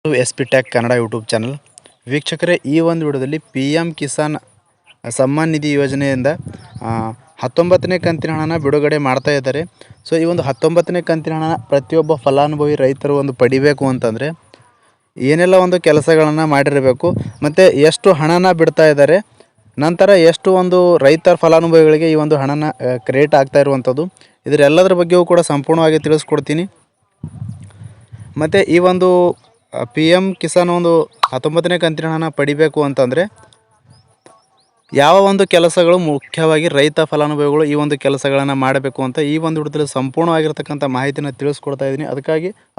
S P Tak Kannada YouTube channel ವೀಕ್ಷಕರೇ, ಈ ಒಂದು ವಿಡಿಯೋದಲ್ಲಿ ಪಿ ಎಮ್ ಕಿಸಾನ್ ಸಮ್ಮಾನ್ ನಿಧಿ ಯೋಜನೆಯಿಂದ 19ನೇ ಕಂತಿನ ಹಣನ ಬಿಡುಗಡೆ ಮಾಡ್ತಾ ಇದ್ದಾರೆ. ಸೊ ಈ ಒಂದು 19ನೇ ಕಂತಿನ ಹಣ ಪ್ರತಿಯೊಬ್ಬ ಫಲಾನುಭವಿ ರೈತರು ಒಂದು ಪಡಿಬೇಕು ಅಂತಂದರೆ ಏನೆಲ್ಲ ಒಂದು ಕೆಲಸಗಳನ್ನು ಮಾಡಿರಬೇಕು, ಮತ್ತು ಎಷ್ಟು ಹಣನ ಬಿಡ್ತಾ ಇದ್ದಾರೆ, ನಂತರ ಎಷ್ಟು ಒಂದು ರೈತರ ಫಲಾನುಭವಿಗಳಿಗೆ ಈ ಒಂದು ಹಣನ ಕ್ರಿಯೇಟ್ ಆಗ್ತಾ ಇರುವಂಥದ್ದು, ಇದರೆಲ್ಲದರ ಬಗ್ಗೆಯೂ ಕೂಡ ಸಂಪೂರ್ಣವಾಗಿ ತಿಳಿಸ್ಕೊಡ್ತೀನಿ. ಮತ್ತು ಈ ಒಂದು ಪಿ ಎಮ್ ಕಿಸಾನ್ ಒಂದು 19ನೇ ಕಂತಿನ ಹಣ ಪಡಿಬೇಕು ಅಂತಂದರೆ ಯಾವ ಒಂದು ಕೆಲಸಗಳು ಮುಖ್ಯವಾಗಿ ರೈತ ಫಲಾನುಭವಿಗಳು ಈ ಒಂದು ಕೆಲಸಗಳನ್ನು ಮಾಡಬೇಕು ಅಂತ ಈ ಒಂದು ವಿಡಿಯೋದಲ್ಲಿ ಸಂಪೂರ್ಣವಾಗಿರ್ತಕ್ಕಂಥ ಮಾಹಿತಿನ ತಿಳಿಸ್ಕೊಡ್ತಾ ಇದ್ದೀನಿ.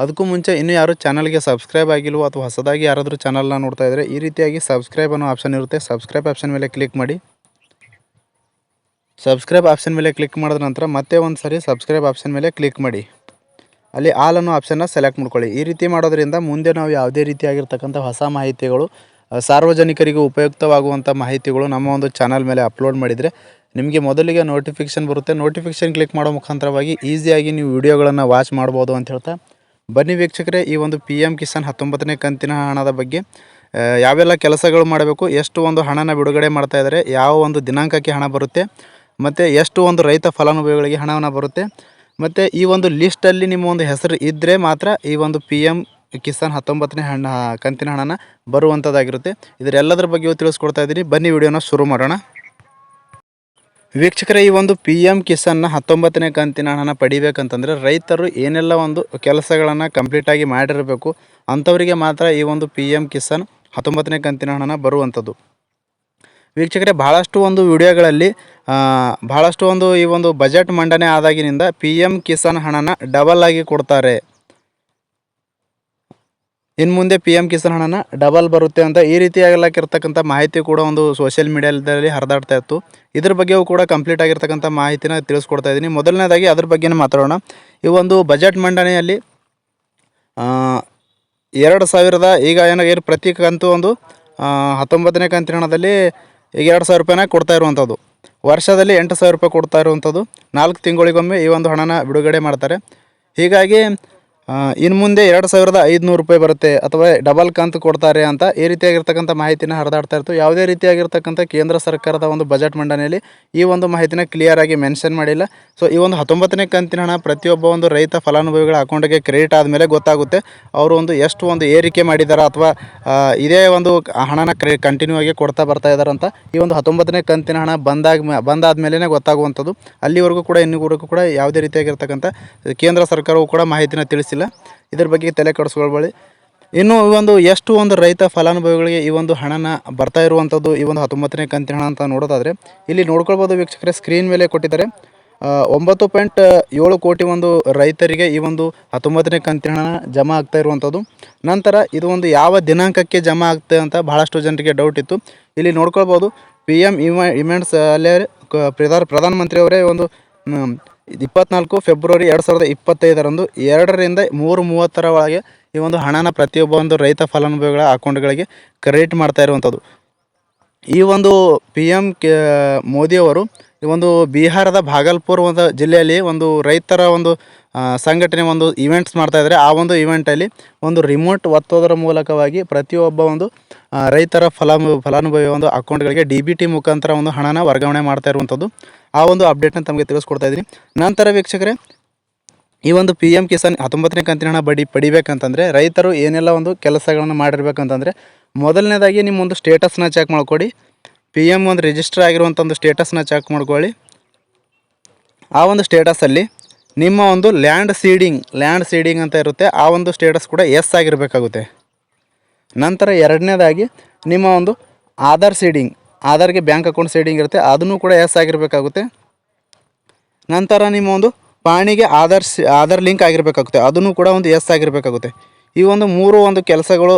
ಅದಕ್ಕೂ ಮುಂಚೆ ಇನ್ನೂ ಯಾರು ಚಾನಲ್ಗೆ ಸಬ್ಸ್ಕ್ರೈಬ್ ಆಗಿಲ್ವೋ ಅಥವಾ ಹೊಸದಾಗಿ ಯಾರಾದರೂ ಚಾನಲ್ನ ನೋಡ್ತಾ ಇದ್ದರೆ ಈ ರೀತಿಯಾಗಿ ಸಬ್ಸ್ಕ್ರೈಬ್ ಅನ್ನೋ ಆಪ್ಷನ್ ಇರುತ್ತೆ. ಸಬ್ಸ್ಕ್ರೈಬ್ ಆಪ್ಷನ್ ಮೇಲೆ ಕ್ಲಿಕ್ ಮಾಡಿ. ಸಬ್ಸ್ಕ್ರೈಬ್ ಆಪ್ಷನ್ ಮೇಲೆ ಕ್ಲಿಕ್ ಮಾಡಿದ ನಂತರ ಮತ್ತೆ ಒಂದು ಸರಿ ಸಬ್ಸ್ಕ್ರೈಬ್ ಆಪ್ಷನ್ ಮೇಲೆ ಕ್ಲಿಕ್ ಮಾಡಿ. ಅಲ್ಲಿ ಆಲ್ ಅನ್ನೋ ಆಪ್ಷನ್ನ ಸೆಲೆಕ್ಟ್ ಮಾಡ್ಕೊಳ್ಳಿ. ಈ ರೀತಿ ಮಾಡೋದ್ರಿಂದ ಮುಂದೆ ನಾವು ಯಾವುದೇ ರೀತಿಯಾಗಿರ್ತಕ್ಕಂಥ ಹೊಸ ಮಾಹಿತಿಗಳು, ಸಾರ್ವಜನಿಕರಿಗೆ ಉಪಯುಕ್ತವಾಗುವಂಥ ಮಾಹಿತಿಗಳು ನಮ್ಮ ಒಂದು ಚಾನಲ್ ಮೇಲೆ ಅಪ್ಲೋಡ್ ಮಾಡಿದರೆ ನಿಮಗೆ ಮೊದಲಿಗೆ ನೋಟಿಫಿಕೇಷನ್ ಬರುತ್ತೆ. ನೋಟಿಫಿಕೇಷನ್ ಕ್ಲಿಕ್ ಮಾಡೋ ಮುಖಾಂತರವಾಗಿ ಈಸಿಯಾಗಿ ನೀವು ವಿಡಿಯೋಗಳನ್ನು ವಾಚ್ ಮಾಡ್ಬೋದು ಅಂತ ಹೇಳ್ತಾ, ಬನ್ನಿ ವೀಕ್ಷಕರೇ, ಈ ಒಂದು ಪಿ ಎಮ್ ಕಿಸಾನ್ 19ನೇ ಕಂತಿನ ಹಣದ ಬಗ್ಗೆ ಯಾವೆಲ್ಲ ಕೆಲಸಗಳು ಮಾಡಬೇಕು, ಎಷ್ಟು ಒಂದು ಹಣನ ಬಿಡುಗಡೆ ಮಾಡ್ತಾ ಇದ್ದಾರೆ, ಯಾವ ಒಂದು ದಿನಾಂಕಕ್ಕೆ ಹಣ ಬರುತ್ತೆ, ಮತ್ತು ಎಷ್ಟು ಒಂದು ರೈತ ಫಲಾನುಭವಿಗಳಿಗೆ ಹಣವನ್ನು ಬರುತ್ತೆ, ಮತ್ತು ಈ ಒಂದು ಲಿಸ್ಟಲ್ಲಿ ನಿಮ್ಮ ಒಂದು ಹೆಸರು ಇದ್ದರೆ ಮಾತ್ರ ಈ ಒಂದು ಪಿ ಎಮ್ ಕಿಸಾನ್ 19ನೇ ಕಂತಿನ ಹಣನ ಬರುವಂಥದ್ದಾಗಿರುತ್ತೆ. ಇದರೆಲ್ಲದರ ಬಗ್ಗೆಯೂ ತಿಳಿಸ್ಕೊಡ್ತಾ ಇದ್ದೀನಿ. ಬನ್ನಿ ವಿಡಿಯೋನ ಶುರು ಮಾಡೋಣ. ವೀಕ್ಷಕರೇ, ಈ ಒಂದು ಪಿ ಎಮ್ ಕಿಸಾನ್ನ 19ನೇ ಕಂತಿನ ಹಣನ ಪಡಿಬೇಕಂತಂದರೆ ರೈತರು ಏನೆಲ್ಲ ಒಂದು ಕೆಲಸಗಳನ್ನು ಕಂಪ್ಲೀಟಾಗಿ ಮಾಡಿರಬೇಕು, ಅಂಥವರಿಗೆ ಮಾತ್ರ ಈ ಒಂದು ಪಿ ಎಮ್ ಕಿಸಾನ್ 19ನೇ ಕಂತಿನ ಹಣನ ಬರುವಂಥದ್ದು. ವೀಕ್ಷಕರೇ, ಭಾಳಷ್ಟು ಒಂದು ವಿಡಿಯೋಗಳಲ್ಲಿ ಭಾಳಷ್ಟು ಒಂದು ಈ ಒಂದು ಬಜೆಟ್ ಮಂಡನೆ ಆದಾಗಿನಿಂದ ಪಿ ಎಮ್ ಕಿಸಾನ್ ಹಣನ ಡಬಲ್ ಆಗಿ ಕೊಡ್ತಾರೆ, ಇನ್ನು ಮುಂದೆ ಪಿ ಎಮ್ ಕಿಸಾನ್ ಹಣನ ಡಬಲ್ ಬರುತ್ತೆ ಅಂತ ಈ ರೀತಿಯಾಗಲಿರ್ತಕ್ಕಂಥ ಮಾಹಿತಿ ಕೂಡ ಒಂದು ಸೋಷಿಯಲ್ ಮೀಡಿಯಾದಲ್ಲಿ ಹರಿದಾಡ್ತಾ ಇತ್ತು. ಇದ್ರ ಬಗ್ಗೆಯೂ ಕೂಡ ಕಂಪ್ಲೀಟ್ ಆಗಿರ್ತಕ್ಕಂಥ ಮಾಹಿತಿನ ತಿಳಿಸ್ಕೊಡ್ತಾ ಇದ್ದೀನಿ. ಮೊದಲನೇದಾಗಿ ಅದ್ರ ಬಗ್ಗೆನೇ ಮಾತಾಡೋಣ. ಈ ಒಂದು ಬಜೆಟ್ ಮಂಡನೆಯಲ್ಲಿ 2000 ಈಗ ಏನು ಪ್ರತಿ ಕಂತು ಒಂದು 19ನೇ ಕಂತಿನ ಹಣದಲ್ಲಿ ಈಗ 2000 ರೂಪಾಯಿನ ಕೊಡ್ತಾ ಇರುವಂಥದ್ದು, ವರ್ಷದಲ್ಲಿ 8000 ರೂಪಾಯಿ ಕೊಡ್ತಾ ಇರುವಂಥದ್ದು, 4 ತಿಂಗಳಿಗೊಮ್ಮೆ ಈ ಒಂದು ಹಣನ ಬಿಡುಗಡೆ ಮಾಡ್ತಾರೆ. ಹೀಗಾಗಿ ಇನ್ನು ಮುಂದೆ 2500 ರೂಪಾಯಿ ಬರುತ್ತೆ ಅಥವಾ ಡಬಲ್ ಕಂತು ಕೊಡ್ತಾರೆ ಅಂತ ಈ ರೀತಿಯಾಗಿರ್ತಕ್ಕಂಥ ಮಾಹಿತಿನ ಹರಿದಾಡ್ತಾ ಇರ್ತು. ಯಾವುದೇ ರೀತಿಯಾಗಿರ್ತಕ್ಕಂಥ ಕೇಂದ್ರ ಸರ್ಕಾರದ ಒಂದು ಬಜೆಟ್ ಮಂಡನೆಯಲ್ಲಿ ಈ ಒಂದು ಮಾಹಿತಿನ ಕ್ಲಿಯರಾಗಿ ಮೆನ್ಷನ್ ಮಾಡಿಲ್ಲ. ಸೊ ಈ ಒಂದು 19ನೇ ಕಂತಿನ ಹಣ ಪ್ರತಿಯೊಬ್ಬ ಒಂದು ರೈತ ಫಲಾನುಭವಿಗಳ ಅಕೌಂಟಿಗೆ ಕ್ರೆಡಿಟ್ ಆದಮೇಲೆ ಗೊತ್ತಾಗುತ್ತೆ ಅವರು ಒಂದು ಎಷ್ಟು ಒಂದು ಏರಿಕೆ ಮಾಡಿದ್ದಾರೆ ಅಥವಾ ಇದೇ ಒಂದು ಹಣನ ಕಂಟಿನ್ಯೂ ಆಗಿ ಕೊಡ್ತಾ ಬರ್ತಾ ಇದ್ದಾರೆ ಅಂತ ಈ ಒಂದು 19ನೇ ಕಂತಿನ ಹಣ ಬಂದಾದ ಮೇಲೇ ಗೊತ್ತಾಗುವಂಥದ್ದು. ಅಲ್ಲಿವರೆಗೂ ಕೂಡ ಇನ್ನೂವರೆಗೂ ಕೂಡ ಯಾವುದೇ ರೀತಿಯಾಗಿರ್ತಕ್ಕಂಥ ಕೇಂದ್ರ ಸರ್ಕಾರವು ಕೂಡ ಮಾಹಿತಿನ ತಿಳಿಸಿಲ್ಲ. ಇದ್ರ ಬಗ್ಗೆ ತಲೆ ಕೆಡಿಸ್ಕೊಳ್ಬೇಡಿ. ಇನ್ನು ಈ ಒಂದು ಎಷ್ಟು ಒಂದು ರೈತ ಫಲಾನುಭವಿಗಳಿಗೆ ಈ ಒಂದು ಹಣನ ಬರ್ತಾ ಇರುವಂಥದ್ದು ಈ ಒಂದು 19ನೇ ಕಂತಿನ ಹಣ ಅಂತ ನೋಡೋದಾದರೆ ಇಲ್ಲಿ ನೋಡ್ಕೊಳ್ಬೋದು ವೀಕ್ಷಕರೇ, ಸ್ಕ್ರೀನ್ ಮೇಲೆ ಕೊಟ್ಟಿದ್ದಾರೆ 9.7 ಕೋಟಿ ಒಂದು ರೈತರಿಗೆ ಈ ಒಂದು 19ನೇ ಕಂತಿನ ಹಣ ಜಮಾ ಆಗ್ತಾ ಇರುವಂಥದ್ದು. ನಂತರ ಇದು ಒಂದು ಯಾವ ದಿನಾಂಕಕ್ಕೆ ಜಮಾ ಆಗ್ತದೆ ಅಂತ ಭಾಳಷ್ಟು ಜನರಿಗೆ ಡೌಟ್ ಇತ್ತು. ಇಲ್ಲಿ ನೋಡ್ಕೊಳ್ಬೋದು ಪಿ ಎಮ್ ಇಮೆಂಟ್ಸ್ ಅಲ್ಲೇ ಪ್ರಧಾನಮಂತ್ರಿಯವರೇ ಒಂದು 24 ಫೆಬ್ರವರಿ 2025 2 ರಿಂದ 3:30 ಒಳಗೆ ಈ ಒಂದು ಹಣನ ಪ್ರತಿಯೊಬ್ಬ ಒಂದು ರೈತ ಫಲಾನುಭವಿಗಳ ಅಕೌಂಟ್ಗಳಿಗೆ ಕ್ರೆಡಿಟ್ ಮಾಡ್ತಾ ಇರುವಂಥದ್ದು. ಈ ಒಂದು ಪಿ ಎಮ್ ಮೋದಿಯವರು ಈ ಒಂದು ಬಿಹಾರದ ಭಾಗಲ್ಪುರ್ ಒಂದು ಜಿಲ್ಲೆಯಲ್ಲಿ ಒಂದು ರೈತರ ಒಂದು ಸಂಘಟನೆ ಒಂದು ಇವೆಂಟ್ಸ್ ಮಾಡ್ತಾಯಿದ್ದಾರೆ. ಆ ಒಂದು ಇವೆಂಟಲ್ಲಿ ಒಂದು ರಿಮೋಟ್ ಒತ್ತೋದರ ಮೂಲಕವಾಗಿ ಪ್ರತಿಯೊಬ್ಬ ಒಂದು ರೈತರ ಫಲಾನುಭವಿ ಒಂದು ಅಕೌಂಟ್ಗಳಿಗೆ DBT ಮುಖಾಂತರ ಒಂದು ಹಣನ ವರ್ಗಾವಣೆ ಮಾಡ್ತಾ ಇರುವಂಥದ್ದು. ಆ ಒಂದು ಅಪ್ಡೇಟ್ನ ತಮಗೆ ತಿಳಿಸ್ಕೊಡ್ತಾ ಇದ್ದೀನಿ. ನಂತರ ವೀಕ್ಷಕರೇ, ಈ ಒಂದು ಪಿ ಎಮ್ ಕಿಸಾನ್ 19ನೇ ಕಂತಿನ ಹಣ ಪಡಿಬೇಕಂತಂದರೆ ರೈತರು ಏನೆಲ್ಲ ಒಂದು ಕೆಲಸಗಳನ್ನು ಮಾಡಿರ್ಬೇಕಂತಂದರೆ ಮೊದಲನೇದಾಗಿ ನಿಮ್ಮ ಒಂದು ಸ್ಟೇಟಸ್ನ ಚೆಕ್ ಮಾಡ್ಕೊಳ್ಳಿ. ಪಿ ಎಮ್ ಒಂದು ರಿಜಿಸ್ಟರ್ ಆಗಿರುವಂಥ ಒಂದು ಸ್ಟೇಟಸ್ನ ಚೆಕ್ ಮಾಡ್ಕೊಳ್ಳಿ. ಆ ಒಂದು ಸ್ಟೇಟಸಲ್ಲಿ ನಿಮ್ಮ ಒಂದು ಲ್ಯಾಂಡ್ ಸೀಡಿಂಗ್ ಅಂತ ಇರುತ್ತೆ, ಆ ಒಂದು ಸ್ಟೇಟಸ್ ಕೂಡ ಎಸ್ ಆಗಿರಬೇಕಾಗುತ್ತೆ. ನಂತರ ಎರಡನೇದಾಗಿ ನಿಮ್ಮ ಒಂದು ಆಧಾರ್ಗೆ ಬ್ಯಾಂಕ್ ಅಕೌಂಟ್ ಸೀಡಿಂಗ್ ಇರುತ್ತೆ, ಅದನ್ನು ಕೂಡ ಎಸ್ ಆಗಿರಬೇಕಾಗುತ್ತೆ. ನಂತರ ನಿಮ್ಮ ಒಂದು ಪಾಣಿಗೆ ಆಧಾರ್ ಲಿಂಕ್ ಆಗಿರಬೇಕಾಗುತ್ತೆ, ಅದನ್ನು ಕೂಡ ಒಂದು ಎಸ್ ಆಗಿರಬೇಕಾಗುತ್ತೆ. ಈ ಒಂದು 3 ಒಂದು ಕೆಲಸಗಳು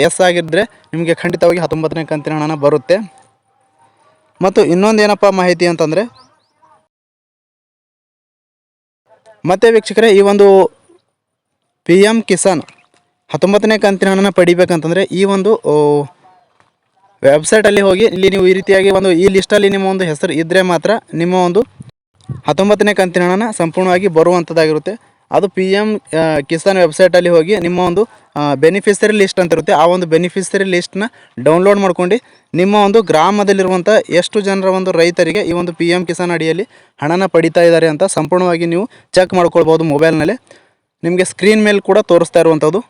ಎಸ್ ಆಗಿದ್ದರೆ ನಿಮಗೆ ಖಂಡಿತವಾಗಿ 19ನೇ ಕಂತಿನ ಹಣನ ಬರುತ್ತೆ. ಮತ್ತು ಇನ್ನೊಂದು ಏನಪ್ಪ ಮಾಹಿತಿ ಅಂತಂದರೆ, ಮತ್ತು ವೀಕ್ಷಕರೇ, ಈ ಒಂದು ಪಿ ಎಮ್ ಕಿಸಾನ್ 19ನೇ ಕಂತಿನ ಹಣನ ಪಡಿಬೇಕಂತಂದರೆ ಈ ಒಂದು ವೆಬ್ಸೈಟಲ್ಲಿ ಹೋಗಿ ಇಲ್ಲಿ ನೀವು ಈ ರೀತಿಯಾಗಿ ಒಂದು ಈ ಲಿಸ್ಟಲ್ಲಿ ನಿಮ್ಮ ಒಂದು ಹೆಸರು ಇದ್ದರೆ ಮಾತ್ರ ನಿಮ್ಮ ಒಂದು 19ನೇ ಕಂತಿನ ಹಣನ ಸಂಪೂರ್ಣವಾಗಿ ಬರುವಂಥದ್ದಾಗಿರುತ್ತೆ. ಅದು ಪಿ ಎಮ್ ಕಿಸಾನ್ ವೆಬ್ಸೈಟಲ್ಲಿ ಹೋಗಿ ನಿಮ್ಮ ಒಂದು ಬೆನಿಫಿಷರಿ ಲಿಸ್ಟ್ ಅಂತ ಇರುತ್ತೆ. ಆ ಒಂದು ಬೆನಿಫಿಷರಿ ಲಿಸ್ಟ್ನ ಡೌನ್ಲೋಡ್ ಮಾಡ್ಕೊಂಡು ನಿಮ್ಮ ಒಂದು ಗ್ರಾಮದಲ್ಲಿರುವಂಥ ಎಷ್ಟು ಜನರ ಒಂದು ರೈತರಿಗೆ ಈ ಒಂದು ಪಿ ಎಮ್ ಕಿಸಾನ್ ಅಡಿಯಲ್ಲಿ ಹಣನ ಪಡಿತಾ ಇದ್ದಾರೆ ಅಂತ ಸಂಪೂರ್ಣವಾಗಿ ನೀವು ಚೆಕ್ ಮಾಡ್ಕೊಳ್ಬೋದು. ಮೊಬೈಲ್ನಲ್ಲೇ ನಿಮಗೆ ಸ್ಕ್ರೀನ್ ಮೇಲೆ ಕೂಡ ತೋರಿಸ್ತಾ ಇರುವಂಥದ್ದು.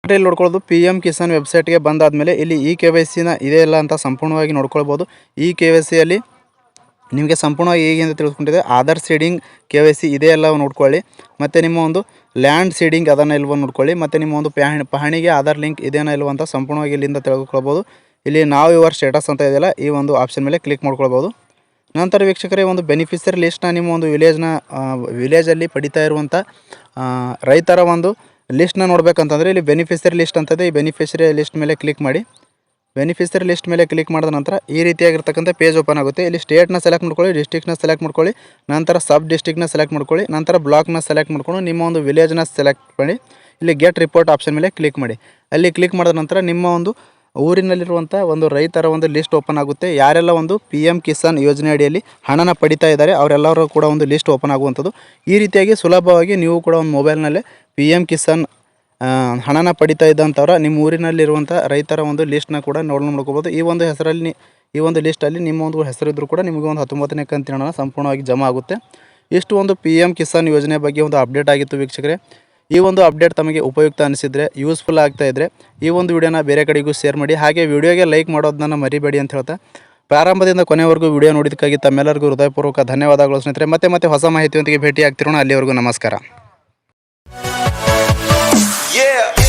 ಇಲ್ಲಿ ನೋಡ್ಕೊಳ್ಳೋದು ಪಿ ಎಮ್ ಕಿಸಾನ್ ವೆಬ್ಸೈಟ್ಗೆ ಬಂದಾದಮೇಲೆ ಇಲ್ಲಿ KYC ಇದೆ ಇಲ್ಲ ಅಂತ ಸಂಪೂರ್ಣವಾಗಿ ನೋಡ್ಕೊಳ್ಬೋದು. KYCಯಲ್ಲಿ ನಿಮಗೆ ಸಂಪೂರ್ಣವಾಗಿ ಹೇಗೆ ಅಂತ ತಿಳ್ಕೊಂಡಿದೆ. ಆಧಾರ್ ಸೀಡಿಂಗ್ KYC ಇದೆ ಎಲ್ಲ ನೋಡ್ಕೊಳ್ಳಿ. ಮತ್ತು ನಿಮ್ಮ ಒಂದು ಲ್ಯಾಂಡ್ ಸೀಡಿಂಗ್ ಅದನ್ನು ಇಲ್ವೋ ನೋಡ್ಕೊಳ್ಳಿ. ಮತ್ತು ನಿಮ್ಮ ಒಂದು ಪಹಣಿಗೆ ಆಧಾರ್ ಲಿಂಕ್ ಇದೇನೋ ಇಲ್ವ ಅಂತ ಸಂಪೂರ್ಣವಾಗಿ ಇಲ್ಲಿಂದ ತಿಳ್ಕೊಳ್ಬೋದು. ಇಲ್ಲಿ ನಾವು ಯುವರ್ ಸ್ಟೇಟಸ್ ಅಂತ ಇದೆಯಲ್ಲ ಈ ಒಂದು ಆಪ್ಷನ್ ಮೇಲೆ ಕ್ಲಿಕ್ ಮಾಡ್ಕೊಳ್ಬೋದು. ನಂತರ ವೀಕ್ಷಕರೇ ಒಂದು ಬೆನಿಫಿಷರಿ ಲಿಸ್ಟ್ನ ನಿಮ್ಮ ಒಂದು ವಿಲೇಜಲ್ಲಿ ಪಡಿತಾ ಇರುವಂಥ ರೈತರ ಒಂದು ಲಿಸ್ಟ್ನ ನೋಡಬೇಕಂತಂದರೆ ಇಲ್ಲಿ ಬೆನಿಫಿಷರಿ ಲಿಸ್ಟ್ ಅಂತದೆ. ಈ ಬೆನಿಫಿಷರಿ ಲಿಸ್ಟ್ ಮೇಲೆ ಕ್ಲಿಕ್ ಮಾಡಿ. ಬೆನಿಫಿಷರಿ ಲಿಸ್ಟ್ ಮೇಲೆ ಕ್ಲಿಕ್ ಮಾಡಿದ ನಂತರ ಈ ರೀತಿಯಾಗಿರ್ತಕ್ಕಂಥ ಪೇಜ್ ಓಪನ್ ಆಗುತ್ತೆ. ಇಲ್ಲಿ ಸ್ಟೇಟ್ನ ಸೆಲೆಕ್ಟ್ ಮಾಡ್ಕೊಳ್ಳಿ, ಡಿಸ್ಟ್ರಿಕ್ಟ್ನ ಸೆಲೆಕ್ಟ್ ಮಾಡ್ಕೊಳ್ಳಿ, ನಂತರ ಸಬ್ ಡಿಸ್ಟ್ರಿಕ್ಟ್ನ ಸೆಲೆಕ್ಟ್ ಮಾಡ್ಕೊಳ್ಳಿ, ನಂತರ ಬ್ಲಾಕ್ನ ಸೆಲೆಕ್ಟ್ ಮಾಡ್ಕೊಂಡು ನಿಮ್ಮ ಒಂದು ವಿಲೇಜ್ನ ಸೆಲೆಕ್ಟ್ ಮಾಡಿ ಇಲ್ಲಿ ಗೆಟ್ ರಿಪೋರ್ಟ್ ಆಪ್ಷನ್ ಮೇಲೆ ಕ್ಲಿಕ್ ಮಾಡಿ. ಅಲ್ಲಿ ಕ್ಲಿಕ್ ಮಾಡಿದ ನಂತರ ನಿಮ್ಮ ಒಂದು ಊರಿನಲ್ಲಿರುವಂಥ ಒಂದು ರೈತರ ಒಂದು ಲಿಸ್ಟ್ ಓಪನ್ ಆಗುತ್ತೆ. ಯಾರೆಲ್ಲ ಒಂದು ಪಿ ಎಮ್ ಕಿಸಾನ್ ಯೋಜನೆ ಅಡಿಯಲ್ಲಿ ಹಣನ ಪಡಿತಾ ಇದ್ದಾರೆ ಅವರೆಲ್ಲರೂ ಕೂಡ ಒಂದು ಲಿಸ್ಟ್ ಓಪನ್ ಆಗುವಂಥದ್ದು. ಈ ರೀತಿಯಾಗಿ ಸುಲಭವಾಗಿ ನೀವು ಕೂಡ ಒಂದು ಮೊಬೈಲ್ನಲ್ಲೇ ಪಿ ಎಮ್ ಕಿಸಾನ್ ಹಣನ ಪಡಿತಾ ಇದ್ದಂಥವ್ರ ನಿಮ್ಮ ಊರಿನಲ್ಲಿರುವಂಥ ರೈತರ ಒಂದು ಲಿಸ್ಟ್ನ ಕೂಡ ನೋಡ್ಕೊಬೋದು. ಈ ಒಂದು ಹೆಸರಲ್ಲಿ ಈ ಒಂದು ಲಿಸ್ಟಲ್ಲಿ ನಿಮ್ಮ ಒಂದು ಹೆಸರಿದ್ದರೂ ಕೂಡ ನಿಮಗೆ ಒಂದು 19ನೇ ಕಂತಿನ ಹಣ ಸಂಪೂರ್ಣವಾಗಿ ಜಮಾ ಆಗುತ್ತೆ. ಇಷ್ಟು ಒಂದು ಪಿ ಎಮ್ ಕಿಸಾನ್ ಯೋಜನೆ ಬಗ್ಗೆ ಒಂದು ಅಪ್ಡೇಟ್ ಆಗಿತ್ತು ವೀಕ್ಷಕರೇ. ಈ ಒಂದು ಅಪ್ಡೇಟ್ ತಮಗೆ ಉಪಯುಕ್ತ ಅನಿಸಿದರೆ, ಯೂಸ್ಫುಲ್ ಆಗ್ತಾ ಇದ್ದರೆ ಈ ಒಂದು ವಿಡಿಯೋನ ಬೇರೆ ಕಡೆಗೂ ಶೇರ್ ಮಾಡಿ. ಹಾಗೆ ವಿಡಿಯೋಗೆ ಲೈಕ್ ಮಾಡೋದನ್ನು ಮರಿಬೇಡಿ ಅಂತ ಹೇಳ್ತಾ ಪ್ರಾರಂಭದಿಂದ ಕೊನೆವರೆಗೂ ವಿಡಿಯೋ ನೋಡಿದ್ದಕ್ಕಾಗಿ ತಮ್ಮೆಲ್ಲರಿಗೂ ಹೃದಯಪೂರ್ವಕ ಧನ್ಯವಾದಗಳು ಸ್ನೇಹಿತರೆ. ಮತ್ತೆ ಹೊಸ ಮಾಹಿತಿಯೊಂದಿಗೆ ಭೇಟಿ ಆಗ್ತಿರೋಣ. ಅಲ್ಲಿವರೆಗೂ ನಮಸ್ಕಾರ. Yeah.